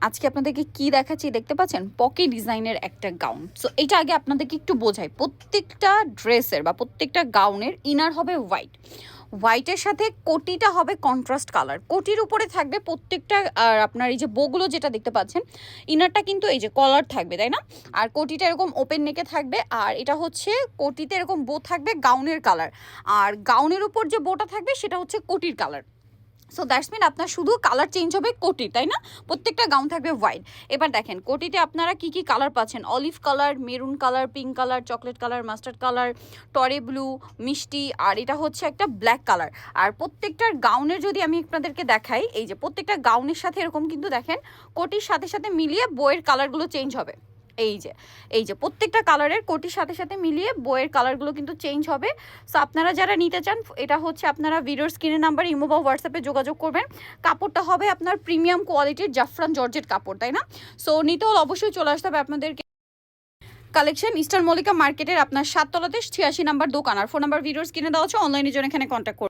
আজকে আপনাদেরকে কি দেখাচ্ছি দেখতে পাচ্ছেন, পকি ডিজাইনের একটা গাউন। সো এটা আগে আপনাদেরকে একটু বোঝাই, প্রত্যেকটা ড্রেসের বা প্রত্যেকটা গাউনের ইনার হবে হোয়াইট, হোয়াইটের সাথে কোটিটা হবে কন্ট্রাস্ট কালার। কোটির উপরে থাকবে প্রত্যেকটা, আর আপনার এই যে বোগুলো যেটা দেখতে পাচ্ছেন, ইনারটা কিন্তু এই যে কলার থাকবে, তাই না? আর কোটিটা এরকম ওপেন নেকে থাকবে, আর এটা হচ্ছে কোটিতে এরকম বো থাকবে গাউনের কালার, আর গাউনের উপর যে বোটা থাকবে সেটা হচ্ছে কোটির কালার। সো দ্যাটস মিন আপনার শুধু কালার চেঞ্জ হবে কোটি, তাই না? প্রত্যেকটা গাউন থাকবে হোয়াইট। এবার দেখেন কোটিতে আপনারা কি কি কালার পাচ্ছেন, olive colour, maroon colour, pink colour, chocolate colour, mustard colour, টরে ব্লু, মিষ্টি, আর এটা হচ্ছে একটা ব্ল্যাক কালার। আর প্রত্যেকটার গাউনের যদি আমি আপনাদেরকে দেখাই, এই যে প্রত্যেকটা গাউনের সাথে এরকম কিন্তু দেখেন কোটির সাথে সাথে মিলিয়ে বইয়ের কালারগুলো চেঞ্জ হবে। এই যে প্রত্যেকটা কালারের কোটির সাথে সাথে মিলিয়ে বইয়ের কালারগুলো কিন্তু চেঞ্জ হবে। সো আপনারা যারা নিতে চান, এটা হচ্ছে আপনারা ভিডিওর স্ক্রিনের নাম্বার ইমো বা হোয়াটসঅ্যাপে যোগাযোগ করবেন। কাপড়টা হবে আপনার প্রিমিয়াম কোয়ালিটির জাফরান জর্জেট কাপড়, তাই না? সো নিতে হলে অবশ্যই চলে আসতে হবে আপনাদেরকে কালেকশন ইস্টার্ন মল্লিকা মার্কেটের আপনার 7 তলাতে 86 নাম্বার দোকান। আর ফোন নাম্বার ভিডিওর স্ক্রিনে দেওয়া আছে, অনলাইনের জন্য এখানে কন্ট্যাক্ট করুন।